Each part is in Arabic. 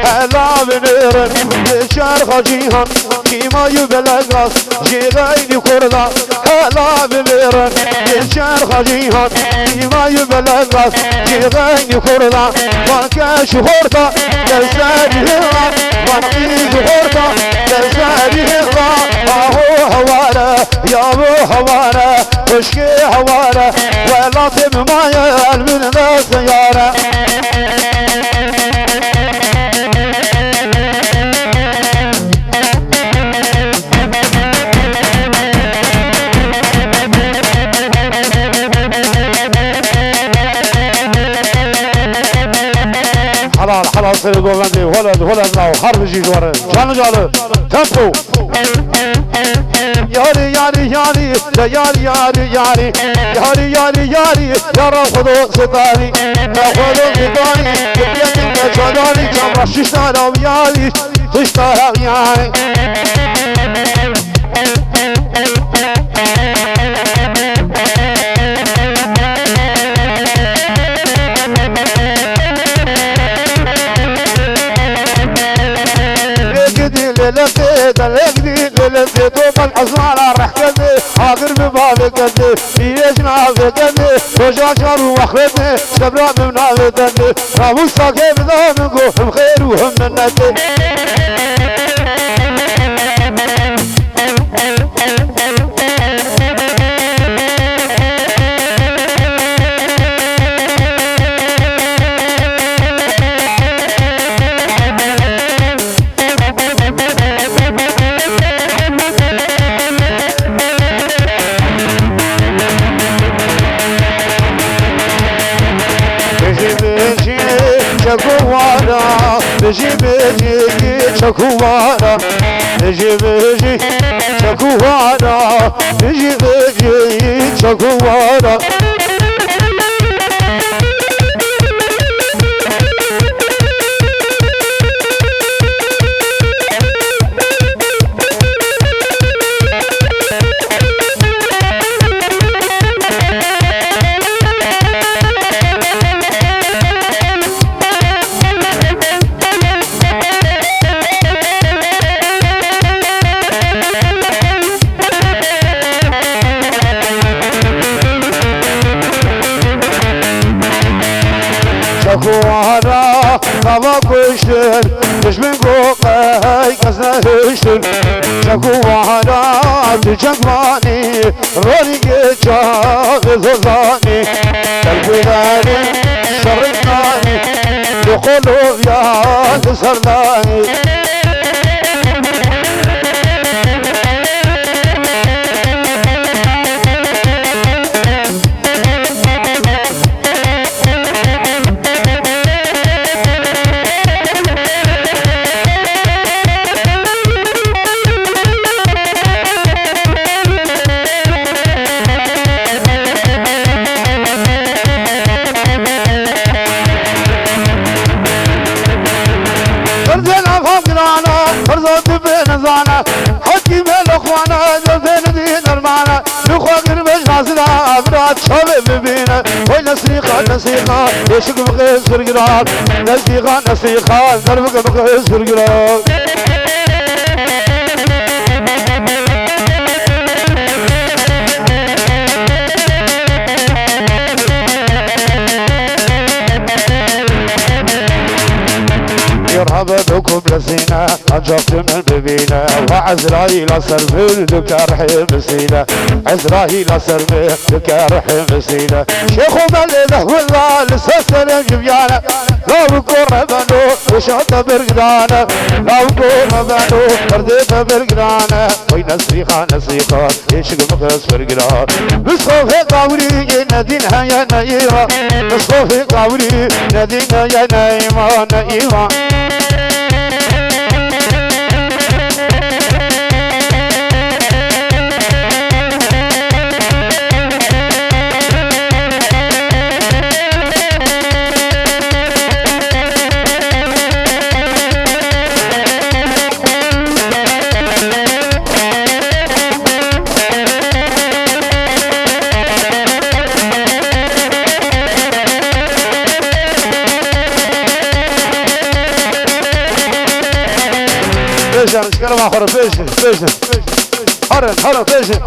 هلا بنيرن شرخ جيهان كيما يبلغاس جيغيني كردا هلا بنيرن شرخ جيهان كيما يبلغاس جيغيني كردا وانكاش هورتا تزادي هلا وانكيش هورتا تزادي هلا اهو هوارا يا ابو هوارا وشكي هوارا ولا تم مايا من السيارة حلال حلال سيد وغندي ولد ناو حرب جيد ورد جانو تمبو ياري ياري ياري ياري ياري ياري ياري ياري ياري يارا خدو ستاني خدو ستاني يبيتك جاناني جمع ششتارا وياري تشتارا وياري للزي توب الحصان راح كذي حاضر ببابي كذي ليش نافي كذي وشاشر وخذني شبرا من نافي كذي راموس ساكي بذا من قوهم خير وهم من ندي بيجي شكوانا بيجي شكوانا بيجي شكوانا شكوانا كما كشتن مش من قوقي كسنا هشتن شكوانا تجمعني روني جاغ زوزاني تلقيناني شرقناني لقلوب يا تسرناني حكي ملخوانا زين دين المعنى نخوغر بجنازنا أبراد شبه ببينا وي نسيقا يشق بقيس فرقرار نسيقا نربق بقيس فرقرار مرحبا بكم لسينا أجبت من ببينا وعزرائيل أسر بلدك رحم سينا عزرائيل أسر بلدك رحم سينا شيخ ملده والله لسسل جبيانا لو قربانو وشعت برقدانا لو قربانو فرديت برقدانا وي نسيقا يشق مخص فرقدان نصوفي قاوري ندينها يا نايما نصوفي قاوري ندينها يا نايما فيجن اشكال ما خرب فيجن هرن فيجن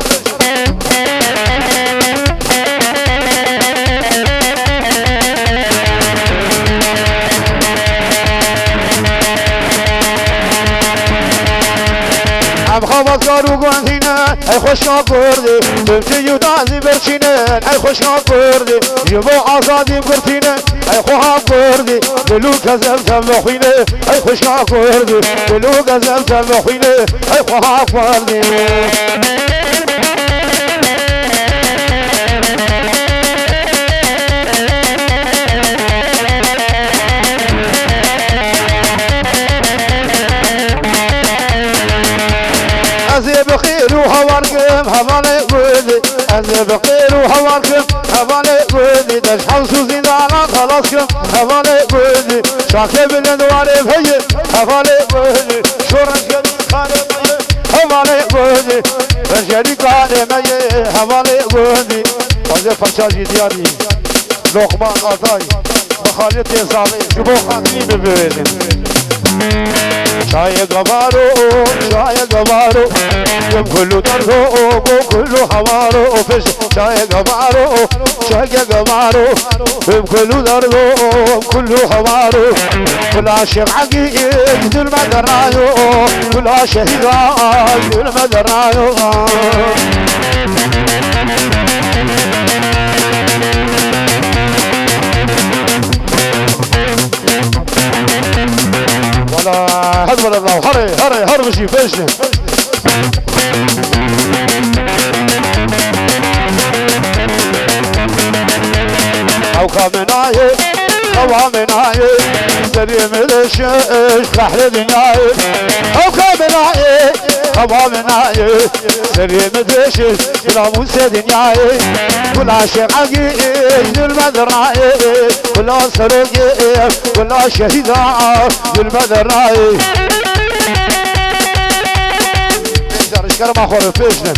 ام خابت کارو گوندینه ای خوشا کردی بمتی یودازی برچینه ای خوشا کردی جبو آزادی برتینه ای خوها کردی دلو کزم تبخینه ای خوشا کردی دلو کزم تبخینه ای خوها کردی أزي بخير وهواركم هوالي ودي أزي بخير وهواركم هوالي ودي دش حوسو زيدانا خلاصكم هوالي ودي شاكي بالندواري بهي هوالي ودي شورنشكم خالي مي هوالي ودي رجالي قالي مي هوالي ودي أزي فرشاجي دياري لقمان آتاي بخالي تيزالي جبو خاطري ببيرين شاي قبارو يم كله درو كله حوارو فش شاي قبارو يم كله درو كله حوارو كل عاشق عقيد المدرايو كل عاشق المدرايو هذا ولا الله هري بشي فيشن او كامناي قوامناي سريم الشيش بحر دنياي او كامناي قوامناي سريم الشيش لاموس دنياي كل عاشق عقيد المدراي كل سرقي كل شهيدا المدراي اشكال ما خور فيشن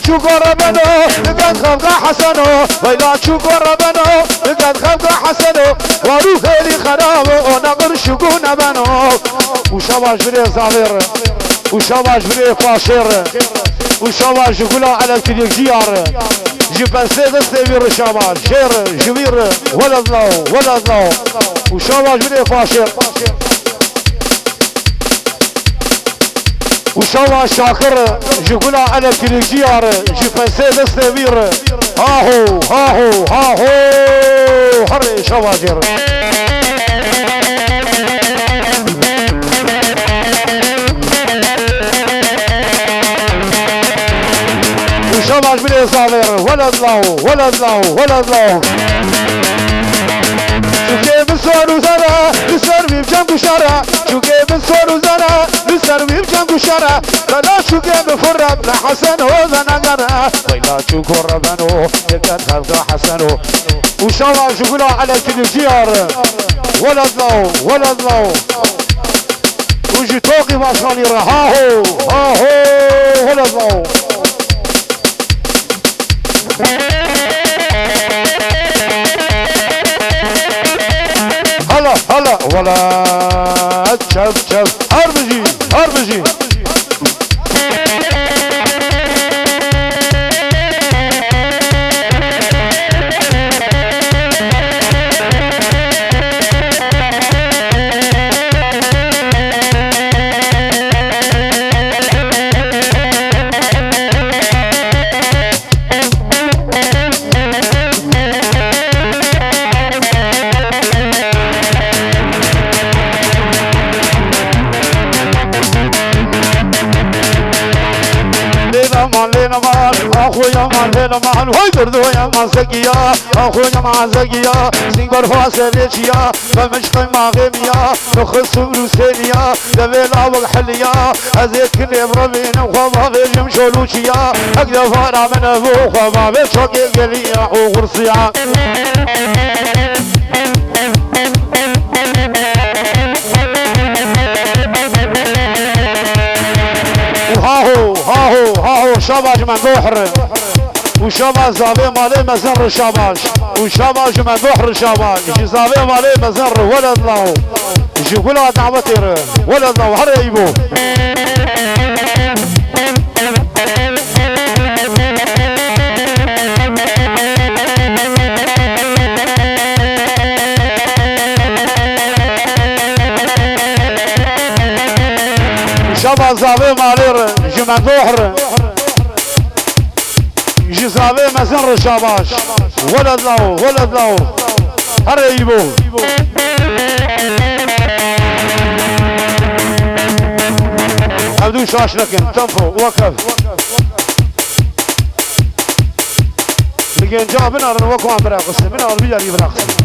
شو قربنا لقد خلق حسنه ولا شو قربنا لقد خلق حسنه وروح لي خرابه ونقر شقون بنو وشواش بري صغير وشواش بري فاشر وشواش يقولوا على الكليك جيار جيب سيد السبير شواش شير جبير ولد لو وشواش بري فاشر وشوا شاكر جيقولا على كليجيار جيب سيد السبير هاهو هري شواجر وشواج بلي صابر ولد لو شوكي بصور وزرع لسر بيب جنب شارع شوكي بصور وزرع لسر بيب جنب شارع لا شوكي بفرب لحسن هو زنقرع ويلا شوكو ربنو يقد خلق حسنو وشواج يقولوا على التلفزيون ولد لو وجي توقي ما شاء الله هاهو ولد لو هلا ولا شف هربجي اخويا مان هاي بردو يا مان زكيا اخويا مان زكيا سينغر فاسليشيا فمشقي ماغيميا نخص بروسيليا دبيلا وحليا ازيت كل بربين وخما بيجم شولوشيا اقدر فارا من ابو خما بشوكي قليا وغرسيا ظهر وشابا زابي مالي مزن رشاباش وشابا جمع ظهر شاباش زابي مالي مزن ولد الله يقول لها دعوتي ولد الله هر يبو شابا زابي مالي جمع ظهر جزابي مزن رشاباش ولد له هريبو عبدو شاش لكن تنفو وقف لكن جابنا رنوكو عم براقص من أول بيجاري براقص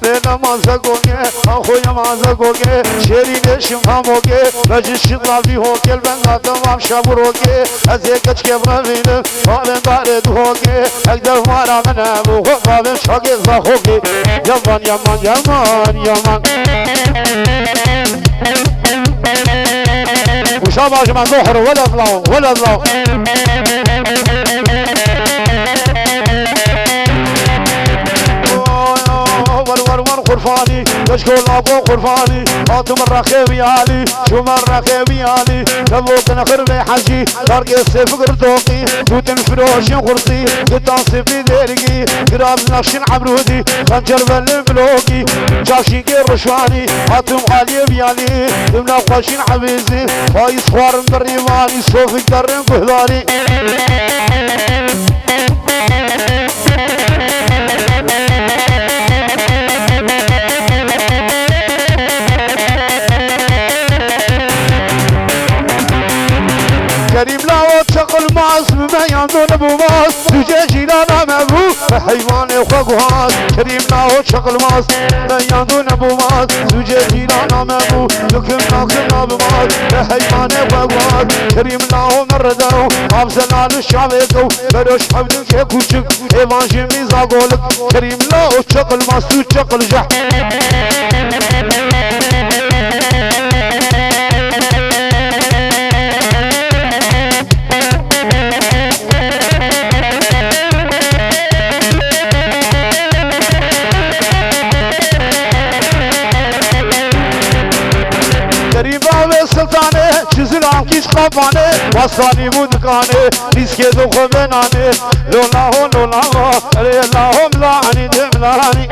لنا مازقوگه آخوی مازقوگه شیرین شماموگه بجش شدلافی هوگل بنگا تمام شبروگه از یک کچ کبرمینم آلن بارد هوگه اقدر مارا منم و خوابم شاگه زخوگه یمان یمان یمان یمان وشاباش من ظهر ولد لو خرفاني تشكل ابو خرفاني هاتم الرخيبي علي شو الرخيبي علي لبوك نخر حجي دارك السيف قرطوقي توتن فروش خرصي قطان سيفي ديرقي قراب نقشن عبرودي خنجر بالملوكي جاشي قير رشواني هاتم علي بيالي دمنا قاشين عبيزي فايز خوارن بريماني صوفي قرن بهلاني كريم لا وتشغل ماس بما يندون بماس تجي جيرانا مبو حيوان وخقواس كريم لا وتشغل ماس بما يندون بماس تجي جيرانا مبو لكمنا بماس حيوان وخقواس كريم لا ومردو ابزنا للشعبكو بروش حبدن كيكوشك ايوان جيمي زاقولك كريم لا وتشغل ماس تشغل جح سلطانه چیزلام کیش خوابانه واسانی مودکانه ریسک دو خوبنانه لولا ری اللهم لعنی دملانی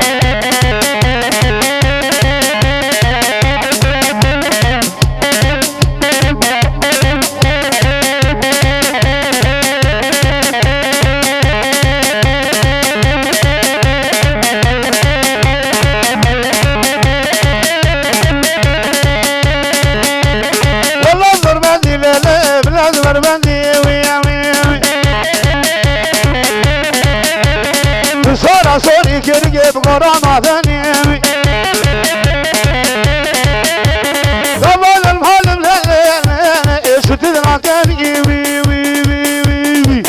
سوري كرقي بقرامة ثانية قبل المهلم لأ شو تدرى كان وي وي وي وي وي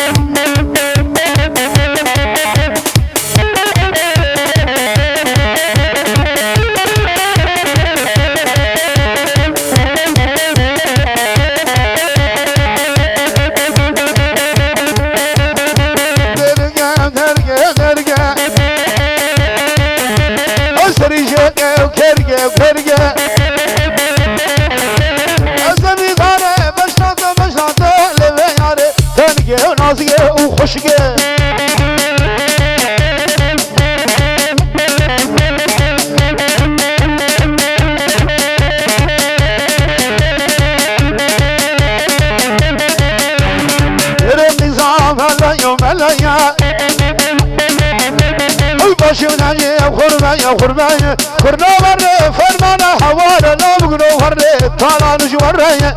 كرقة أزمي غارة بشناطة لبيارة تنقة ونازقة وخشقة النظام هلا يوم هلا يا باشونا يا خربايا كرنا ورا فرمانا حوالا لا بقولوا ورا طالع نجورا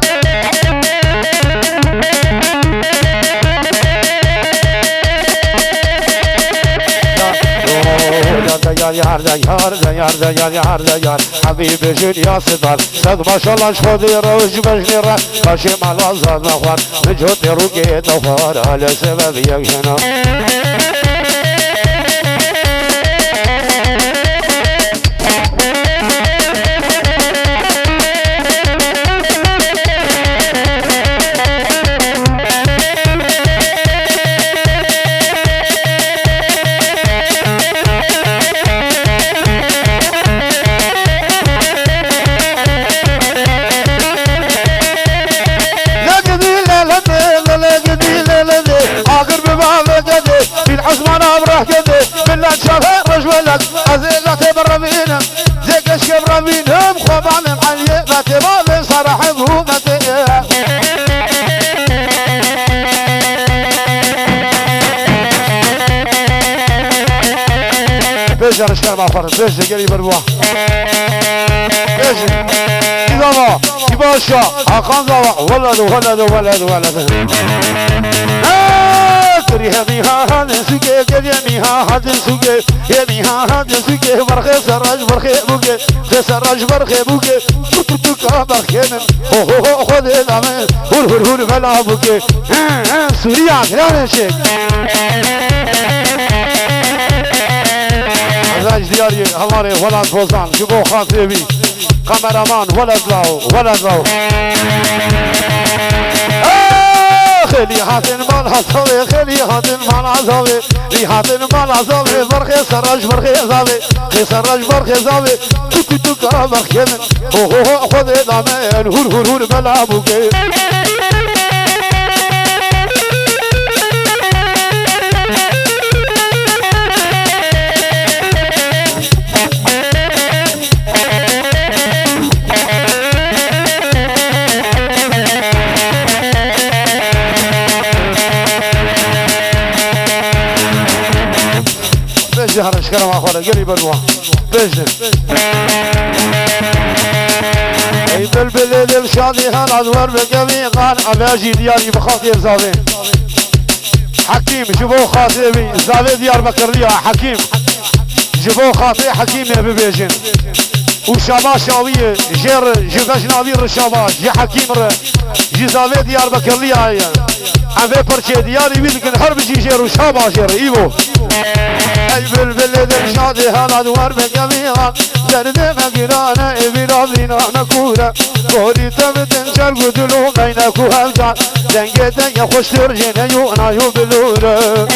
يار حبيبي جون يا صدار صد ما شاء الله شخدي روج بجنيرة باشي مع الوزار نخوار نجهد روكي نخوار على سبب يكشنا ولد شافه رجولك أزيلة برمينم زيك اشكب رمينم خوبانم عليه باتبالي صرح بهومتي بيجي رشكر مع فرد بيجي قريب الروح بيجي إذا يباشا حقان ضوء ولد كريه ميها هذا سوكي كريه ميها هذا سوكي يا ميها هذا سوكي برخي سراج برخي بوكي سراج برخي بوكي توكا برخينا هو خذ الأمان هول بلا بوكي سوريا كلام شيء عزاج دياري هلاري ولد فوزان جبو خاطبي كاميرامان ولد لاو خلي هاتن مال حسابي خلي هاتن مال عذابي لي هاتن مال عذابي برخي سراج برخي عذابي خي سراج برخي عذابي توكا برخينا هو خذ الأمان هول بلا بوكي جهر اشكرم اخونا قريب الوا بجن اي بلبل الشادي هالادوار بقميقان علاجي دياري بخاطر زاوين حكيم جبو خاطبي زاوي ديار بكرليا حكيم جبو خاطي حكيم يا ببيجن وشابا شاوية جير جباش ناوير الشاباش جي حكيم جي زاوي ديار بكرليا عفي برشي دياري بيدكن هرب جي جير وشابا جير ايوه اي بلبل الشادي هالادوار بقميقان درد مقرانا ابلا بينا نكورا قولي تبتن شرق دلو بينك وهلجان دنگتن يا خوش ترجين يونا يو بلورا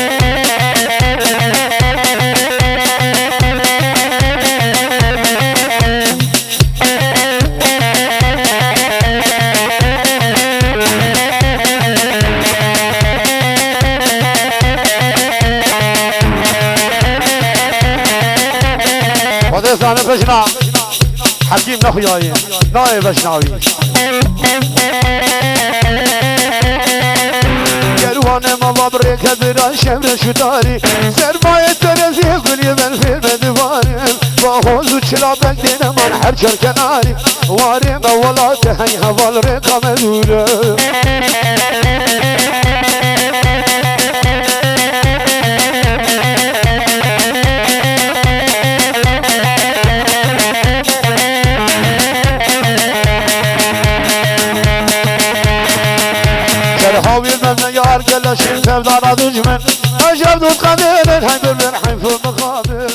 وديسان بجنا حكيم نخياي ناي بجناوي كروان مالا بريك هدران شمر شداري سرماية ترزي كل يمن في المدواري وخوزو چلابك دينا من حرشر كناري واري مولا تهي هوال ريقا مدورة هاوي من يار قال شيء سبدار دجمن اجر دود قدير هاي بالرحم في المقابر